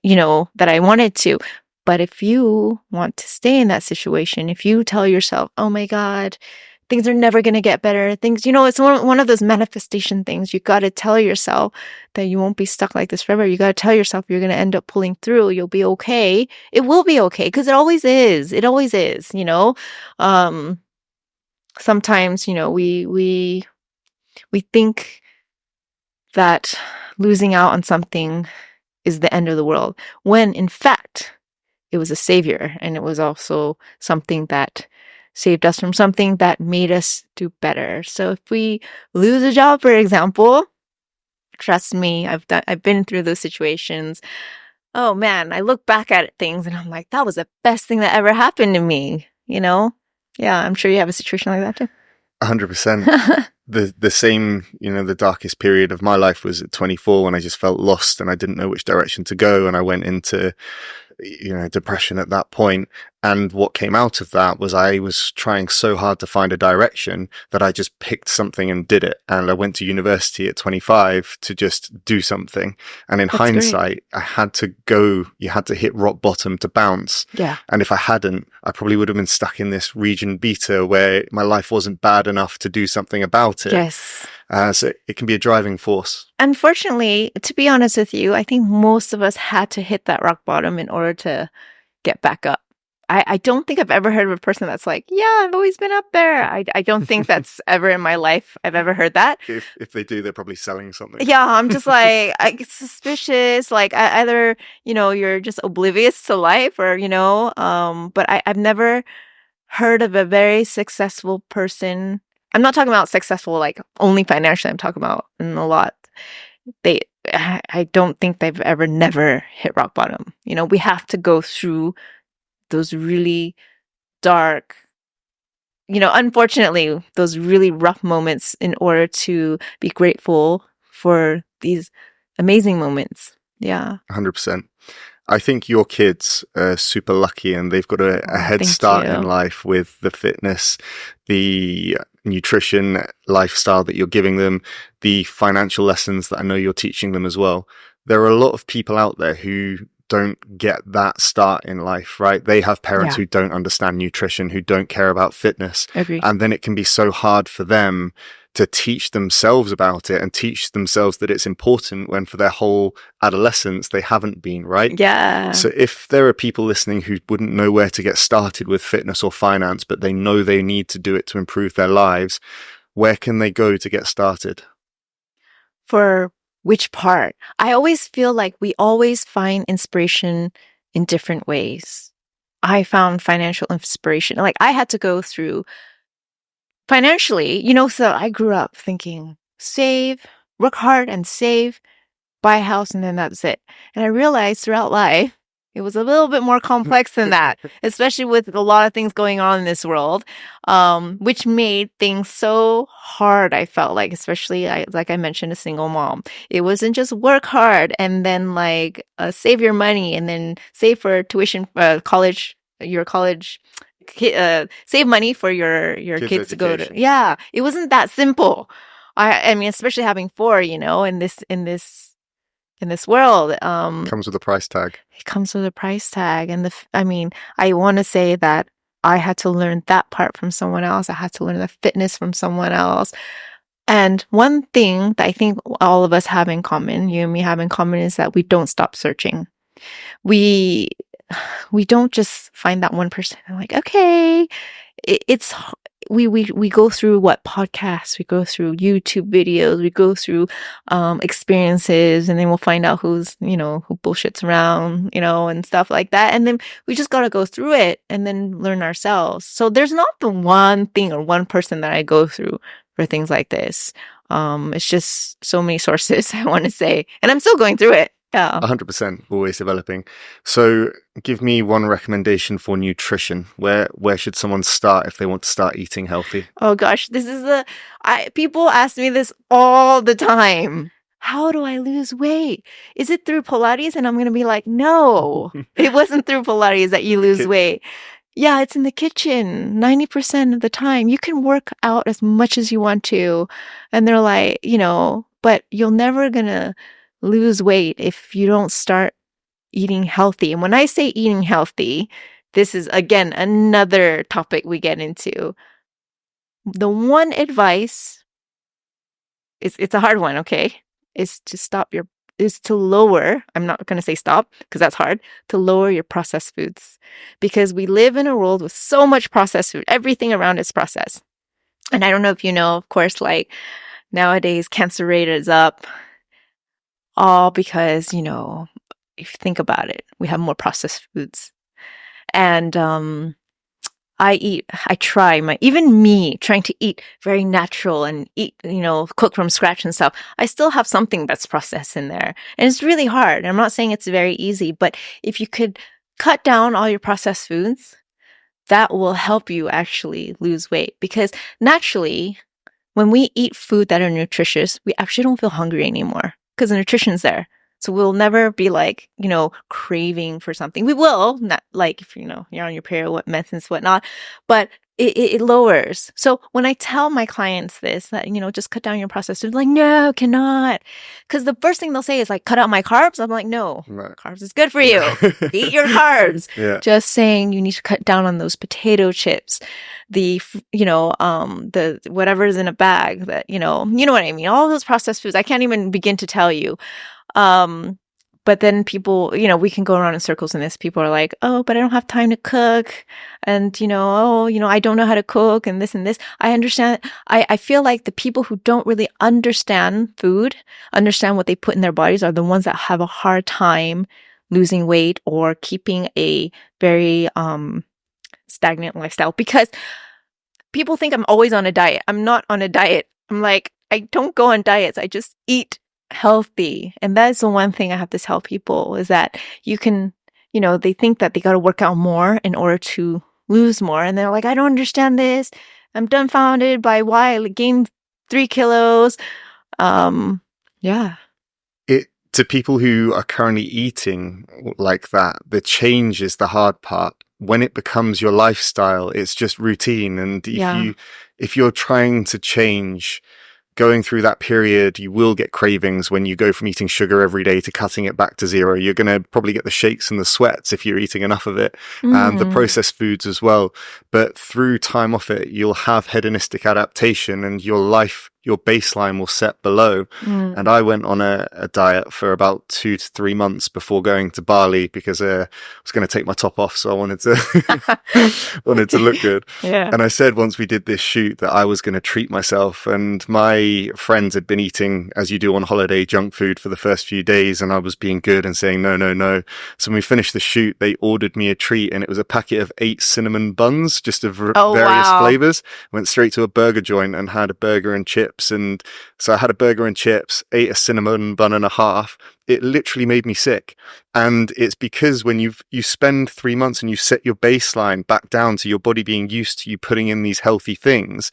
that I wanted to. But if you want to stay in that situation, if you tell yourself, oh my God, things are never going to get better. Things, it's one of those manifestation things. You got to tell yourself that you won't be stuck like this forever. You got to tell yourself you're going to end up pulling through. You'll be okay. It will be okay because it always is. It always is, Sometimes, we think that losing out on something is the end of the world, when in fact, it was a savior, and it was also something that saved us from something that made us do better. So if we lose a job, for example, trust me, I've been through those situations. Oh man, I look back at things and I'm like, that was the best thing that ever happened to me, Yeah, I'm sure you have a situation like that too. 100%. The same, the darkest period of my life was at 24 when I just felt lost and I didn't know which direction to go. And I went into, depression at that point. And what came out of that was I was trying so hard to find a direction that I just picked something and did it. And I went to university at 25 to just do something. And in hindsight, great. You had to hit rock bottom to bounce. Yeah. And if I hadn't, I probably would have been stuck in this region beta where my life wasn't bad enough to do something about it. Yes. So it can be a driving force. Unfortunately, to be honest with you, I think most of us had to hit that rock bottom in order to get back up. I don't think I've ever heard of a person that's like, yeah, I've always been up there. I don't think that's ever in my life I've ever heard that. If they do, they're probably selling something. Yeah, I'm just like, I get suspicious. Like either, you're just oblivious to life or, but I've never heard of a very successful person. I'm not talking about successful, like only financially. I'm talking about in a lot. I don't think they've never hit rock bottom. We have to go through those really dark, unfortunately, those really rough moments in order to be grateful for these amazing moments. Yeah. 100%. I think your kids are super lucky and they've got a head start in life with the fitness, the nutrition lifestyle that you're giving them, the financial lessons that I know you're teaching them as well. There are a lot of people out there who don't get that start in life, right? They have parents who don't understand nutrition, who don't care about fitness. Agreed. And then it can be so hard for them to teach themselves about it and teach themselves that it's important when for their whole adolescence they haven't been, right? Yeah. So if there are people listening who wouldn't know where to get started with fitness or finance, but they know they need to do it to improve their lives, where can they go to get started? For which part? I always feel like we always find inspiration in different ways. I found financial inspiration. Like I had to go through financially, so I grew up thinking save, work hard and save, buy a house, and then that's it. And I realized throughout life, it was a little bit more complex than that, especially with a lot of things going on in this world, which made things so hard, I felt like, especially, like I mentioned, a single mom. It wasn't just work hard and then save your money and then save for tuition, your college, save money for your kids to go to. Yeah, it wasn't that simple. I mean, especially having 4, in this world. Comes with a price tag. It comes with a price tag. And I want to say that I had to learn that part from someone else. I had to learn the fitness from someone else. And one thing that I think all of us have in common, you and me have in common, is that we don't stop searching. We don't just find that one person and like, okay, we go through podcasts, we go through YouTube videos, we go through experiences, and then we'll find out who bullshits around, and stuff like that. And then we just got to go through it and then learn ourselves. So there's not the one thing or one person that I go through for things like this. It's just so many sources, I want to say, and I'm still going through it. Yeah. 100%, always developing. So give me one recommendation for nutrition. Where should someone start if they want to start eating healthy? Oh gosh, this is people ask me this all the time. how do I lose weight? Is it through Pilates? And I'm going to be like, no, it wasn't through Pilates that you lose weight. Yeah, it's in the kitchen 90% of the time. You can work out as much as you want to. And they're like, but you're never going to lose weight if you don't start eating healthy. And when I say eating healthy, this is, again, another topic we get into. The one advice, it's a hard one, okay? Is to lower, I'm not going to say stop because that's hard, to lower your processed foods. Because we live in a world with so much processed food. Everything around is processed. And I don't know if you know, of course, like nowadays cancer rate is up. All because, if you think about it, we have more processed foods. And even me trying to eat very natural and eat, cook from scratch and stuff, I still have something that's processed in there. And it's really hard. I'm not saying it's very easy, but if you could cut down all your processed foods, that will help you actually lose weight. Because naturally, when we eat food that are nutritious, we actually don't feel hungry anymore because the nutrition's there. So we'll never be like, craving for something. We will, not like if, you're on your period, what medicines, whatnot, but it lowers. So when I tell my clients this, that, just cut down your processed food, like, no, cannot. Because the first thing they'll say is like, cut out my carbs. I'm like, no, carbs is good for you. Eat your carbs. Yeah. Just saying you need to cut down on those potato chips, the whatever's in a bag that, you know what I mean? All those processed foods, I can't even begin to tell you. But then people, we can go around in circles in this. People are like, oh, but I don't have time to cook. And, I don't know how to cook and this and this. I understand. I feel like the people who don't really understand food, understand what they put in their bodies are the ones that have a hard time losing weight or keeping a very, stagnant lifestyle, because people think I'm always on a diet. I'm not on a diet. I'm like, I don't go on diets. I just eat healthy. And that is the one thing I have to tell people is that you can, they think that they got to work out more in order to lose more. And they're like, I don't understand this. I'm dumbfounded by why I gained 3 kilos. Yeah. To people who are currently eating like that, the change is the hard part. When it becomes your lifestyle, it's just routine. And if you're trying to change, going through that period, you will get cravings when you go from eating sugar every day to cutting it back to zero. You're going to probably get the shakes and the sweats if you're eating enough of it, and the processed foods as well. But through time off it, you'll have hedonistic adaptation and your baseline will set below. And I went on a diet for about 2 to 3 months before going to Bali because I was going to take my top off. So I wanted to look good. Yeah. And I said once we did this shoot that I was going to treat myself, and my friends had been eating, as you do on holiday, junk food for the first few days. And I was being good and saying, no. So when we finished the shoot, they ordered me a treat, and it was a packet of 8 cinnamon buns, just of various flavors. Went straight to a burger joint and had a burger and chips. And so I had a burger and chips, ate a cinnamon bun and a half. It literally made me sick. And it's because when you spend 3 months and you set your baseline back down to your body being used to you putting in these healthy things,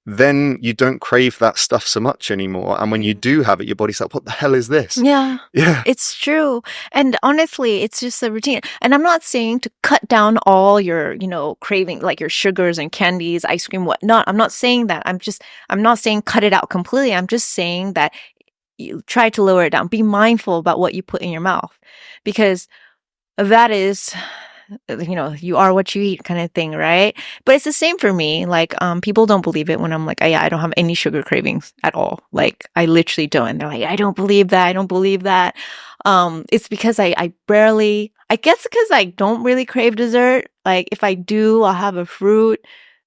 then you don't crave that stuff so much anymore. And when you do have it, your body's like, what the hell is this? Yeah. It's true. And honestly, it's just a routine. And I'm not saying to cut down all your, craving, like your sugars and candies, ice cream, whatnot. I'm not saying that. I'm not saying cut it out completely. I'm just saying that you try to lower it down. Be mindful about what you put in your mouth, because that is, you are what you eat kind of thing, right? But it's the same for me. Like, people don't believe it when I'm like, I don't have any sugar cravings at all. Like, I literally don't. And they're like, I don't believe that. It's because I guess because I don't really crave dessert. Like, if I do, I'll have a fruit.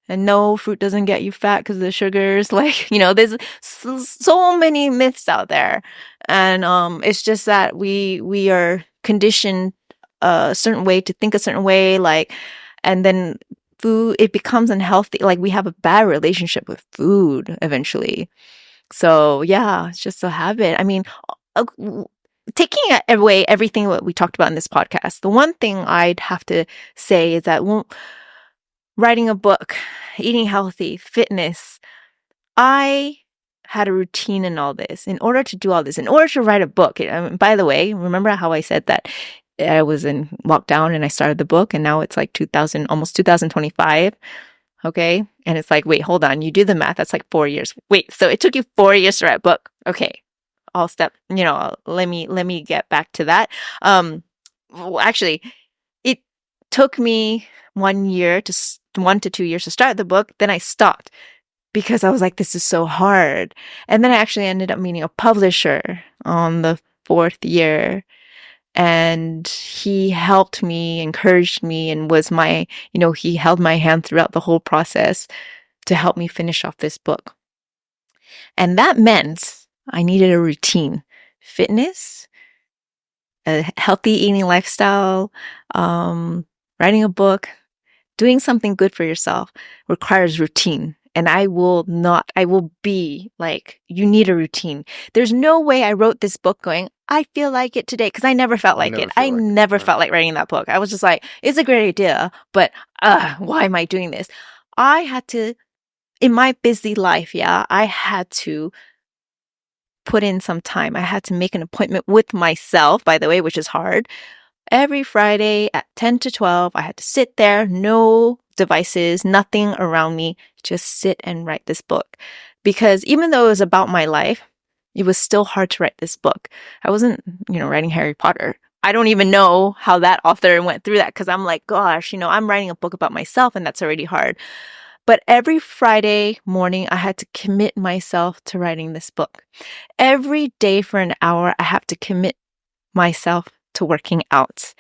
And no, fruit doesn't get you fat because of the sugars. Like, there's so many myths out there. And it's just that we are conditioned a certain way to think a certain way. Like, and then food, it becomes unhealthy. Like, we have a bad relationship with food eventually. So, yeah, it's just a habit. I mean, taking away everything that we talked about in this podcast, the one thing I'd have to say is that writing a book, eating healthy, fitness, I had a routine in all this, in order to do all this, in order to write a book. By the way, remember how I said that I was in lockdown and I started the book, and now it's like 2000, almost 2025. Okay. And it's like, wait, hold on. You do the math. That's like 4 years. Wait, so it took you 4 years to write a book. Okay. Let me get back to that. Well, actually, it took me 1 year to 1 to 2 years to start the book. Then I stopped because I was like, this is so hard. And then I actually ended up meeting a publisher on the 4th year. And he helped me, encouraged me, and was he held my hand throughout the whole process to help me finish off this book. And that meant I needed a routine, fitness, a healthy eating lifestyle, writing a book, doing something good for yourself requires routine. And I will be like, you need a routine. There's no way I wrote this book going, I feel like it today, because I never felt like it. I never felt like writing that book. I was just like, it's a great idea, but why am I doing this? I had to, in my busy life, I had to put in some time. I had to make an appointment with myself, by the way, which is hard. Every Friday at 10 to 12, I had to sit there, no devices, nothing around me, just sit and write this book. Because even though it was about my life, it was still hard to write this book. I wasn't, writing Harry Potter. I don't even know how that author went through that, because I'm like, gosh, I'm writing a book about myself, and that's already hard. But every Friday morning, I had to commit myself to writing this book. Every day for an hour, I have to commit myself to working out.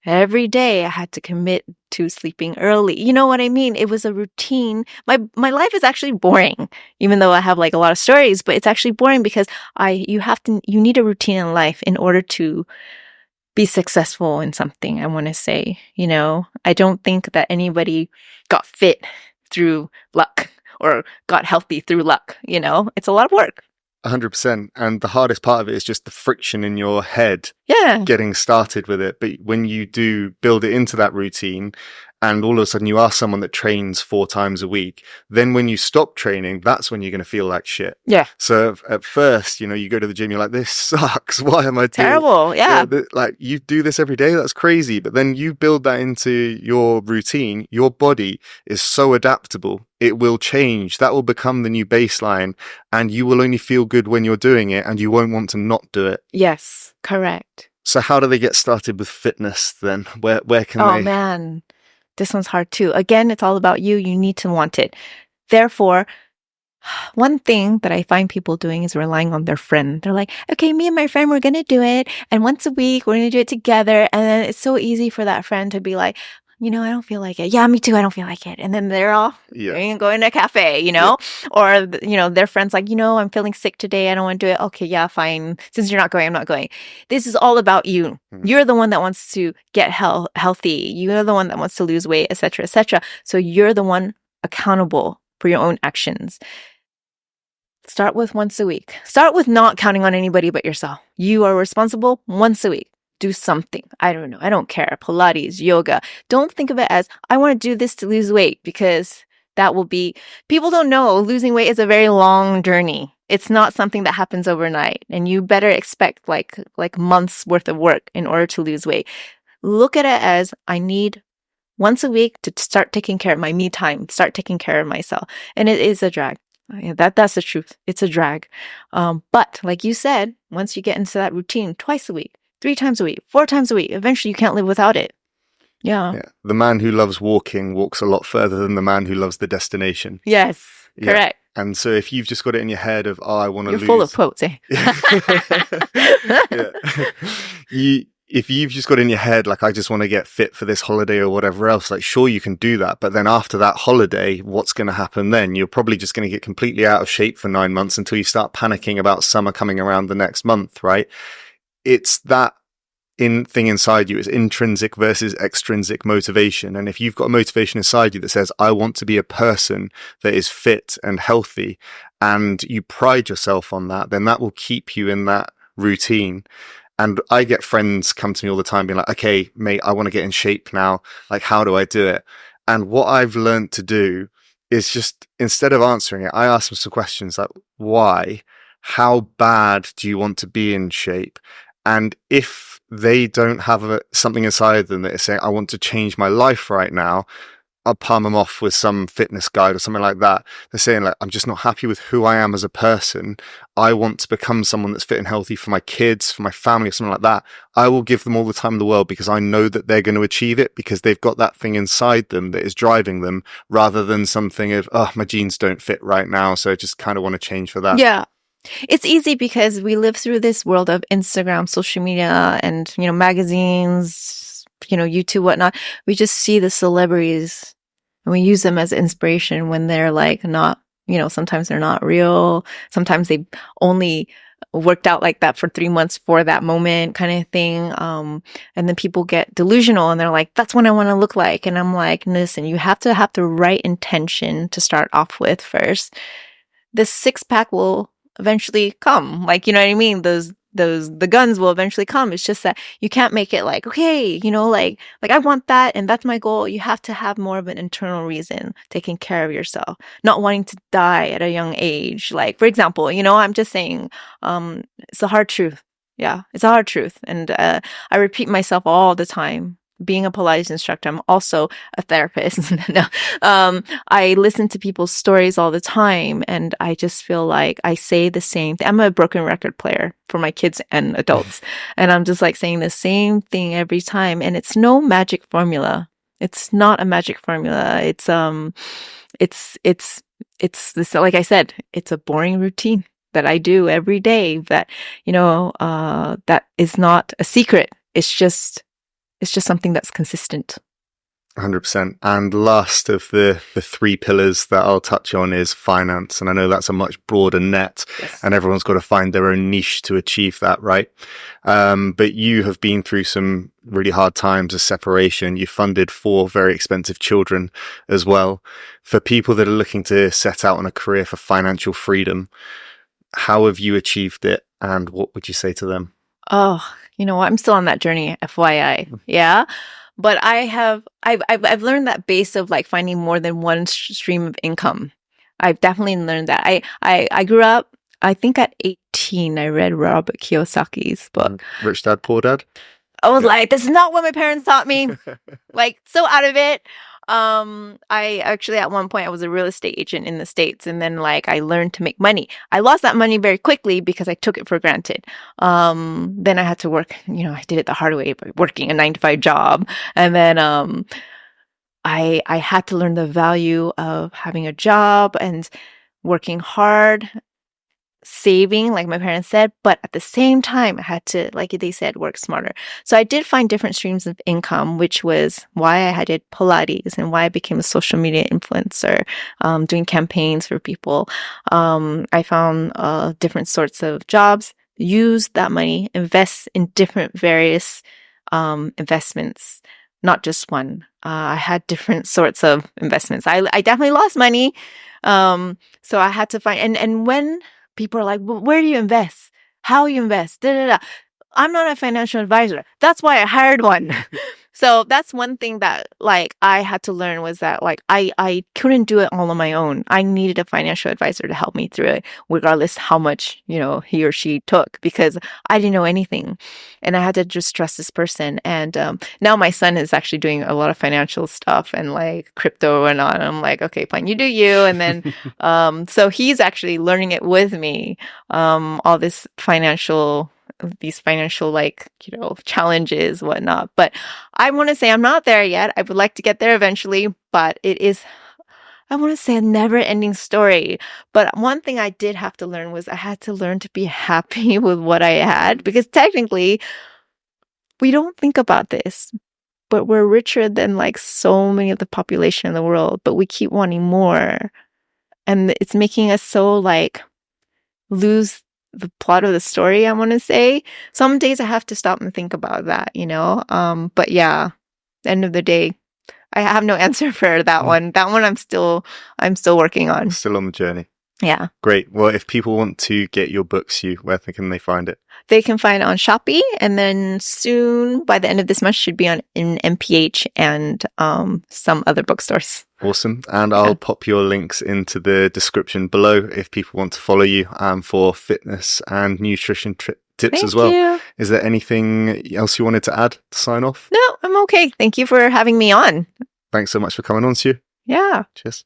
Every day I had to commit to sleeping early. You know what I mean? It was a routine. My life is actually boring, even though I have like a lot of stories, but it's actually boring because you need a routine in life in order to be successful in something, I want to say. I don't think that anybody got fit through luck or got healthy through luck. It's a lot of work. 100%. And the hardest part of it is just the friction in your head getting started with it. But when you do build it into that routine, and all of a sudden you are someone that trains 4 times a week, then when you stop training, that's when you're going to feel like shit. Yeah. So at first, you go to the gym, you're like, this sucks. Why am I doing terrible? Yeah. Like, you do this every day. That's crazy. But then you build that into your routine. Your body is so adaptable. It will change. That will become the new baseline, and you will only feel good when you're doing it, and you won't want to not do it. Yes, correct. So how do they get started with fitness then? Where can they? Oh man. This one's hard too. Again, it's all about you. You need to want it. Therefore, one thing that I find people doing is relying on their friend. They're like, okay, me and my friend, we're going to do it. And once a week, we're going to do it together. And then it's so easy for that friend to be like, I don't feel like it. Yeah, me too. I don't feel like it. And then they're all going to a cafe, or, their friend's like, I'm feeling sick today. I don't want to do it. Okay, yeah, fine. Since you're not going, I'm not going. This is all about you. You're the one that wants to get healthy. You're the one that wants to lose weight, etc., etc. So you're the one accountable for your own actions. Start with once a week. Start with not counting on anybody but yourself. You are responsible once a week. Do something. I don't know. I don't care. Pilates, yoga. Don't think of it as, I want to do this to lose weight, because that will be, people don't know losing weight is a very long journey. It's not something that happens overnight, and you better expect like months worth of work in order to lose weight. Look at it as, I need once a week to start taking care of my me time, start taking care of myself. And it is a drag. That's the truth. It's a drag. But like you said, once you get into that routine, twice a week, 3 times a week, 4 times a week, eventually you can't live without it. Yeah. The man who loves walking walks a lot further than the man who loves the destination. Yes, correct. And so if you've just got it in your head of, I want to lose. You're full of quotes, eh? If you've just got in your head, like, I just want to get fit for this holiday or whatever else, like, sure, you can do that. But then after that holiday, what's going to happen then? You're probably just going to get completely out of shape for 9 months until you start panicking about summer coming around the next month, right? It's that thing inside you. It's intrinsic versus extrinsic motivation. And if you've got a motivation inside you that says, I want to be a person that is fit and healthy, and you pride yourself on that, then that will keep you in that routine. And I get friends come to me all the time being like, okay, mate, I want to get in shape now. Like, how do I do it? And what I've learned to do is just, instead of answering it, I ask them some questions like, why? How bad do you want to be in shape? And if they don't have something inside them that is saying, I want to change my life right now, I'll palm them off with some fitness guide or something like that. They're saying, like, I'm just not happy with who I am as a person. I want to become someone that's fit and healthy for my kids, for my family, or something like that. I will give them all the time in the world because I know that they're going to achieve it because they've got that thing inside them that is driving them, rather than something of, oh, my jeans don't fit right now, so I just kind of want to change for that. Yeah. It's easy because we live through this world of Instagram, social media, and, magazines, YouTube, whatnot. We just see the celebrities and we use them as inspiration when they're like not, sometimes they're not real. Sometimes they only worked out like that for 3 months for that moment kind of thing. And then people get delusional and they're like, that's what I want to look like. And I'm like, listen, you have to have the right intention to start off with first. This 6-pack will eventually come. Like, you know what I mean? The guns will eventually come. It's just that you can't make it like, okay, like I want that and that's my goal. You have to have more of an internal reason, taking care of yourself, not wanting to die at a young age. Like, for example, I'm just saying, it's a hard truth. Yeah, it's a hard truth. And I repeat myself all the time. Being a Pilates instructor, I'm also a therapist. No. I listen to people's stories all the time, and I just feel like I say the same thing. I'm a broken record player for my kids and adults, and I'm just like saying the same thing every time. And it's no magic formula. It's not a magic formula. It's this, like I said, it's a boring routine that I do every day. That that is not a secret. It's just something that's consistent. 100%. And last of the 3 pillars that I'll touch on is finance. And I know that's a much broader net, yes, and everyone's got to find their own niche to achieve that, right? But you have been through some really hard times of separation. You funded 4 very expensive children as well. For people that are looking to set out on a career for financial freedom, how have you achieved it? And what would you say to them? Oh, you know what? I'm still on that journey, FYI. Yeah. But I've learned that base of like finding more than one stream of income. I've definitely learned that. I grew up, I think at 18, I read Robert Kiyosaki's book. Rich Dad, Poor Dad. I was like, this is not what my parents taught me. Like, so out of it. I actually, at one point, I was a real estate agent in the States, and then like I learned to make money. I lost that money very quickly because I took it for granted. Then I had to work, I did it the hard way by working a 9-to-5 job. And then, I had to learn the value of having a job and working hard, saving, like my parents said, but at the same time, I had to, like they said, work smarter. So I did find different streams of income, which was why I did Pilates and why I became a social media influencer, doing campaigns for people. I found different sorts of jobs, use that money, invest in different various investments, not just one. I had different sorts of investments. I definitely lost money. So I had to find, and when people are like, well, where do you invest? How you invest? Da, da, da. I'm not a financial advisor. That's why I hired one. So that's one thing that like I had to learn, was that like I couldn't do it all on my own. I needed a financial advisor to help me through it, regardless how much, he or she took, because I didn't know anything. And I had to just trust this person. And now my son is actually doing a lot of financial stuff and like crypto and on. I'm like, okay, fine, you do you. And then so he's actually learning it with me, all these financial like, challenges, whatnot. But I want to say I'm not there yet. I would like to get there eventually, but it is, I want to say, a never ending story. But one thing I did have to learn was I had to learn to be happy with what I had, because technically we don't think about this, but we're richer than like so many of the population in the world, but we keep wanting more. And it's making us so like lose the plot of the story, I want to say. Some days I have to stop and think about that, but yeah, end of the day, I have no answer for that one. That one I'm still working on. Still on the journey. Yeah. Great. Well, if people want to get your book, Siu, where can they find it? They can find it on Shopee, and then soon, by the end of this month, should be in MPH and some other bookstores. Awesome. And I'll pop your links into the description below if people want to follow you for fitness and nutrition tips as well. Thank you. Is there anything else you wanted to add to sign off? No, I'm okay. Thank you for having me on. Thanks so much for coming on, Siu. Yeah. Cheers.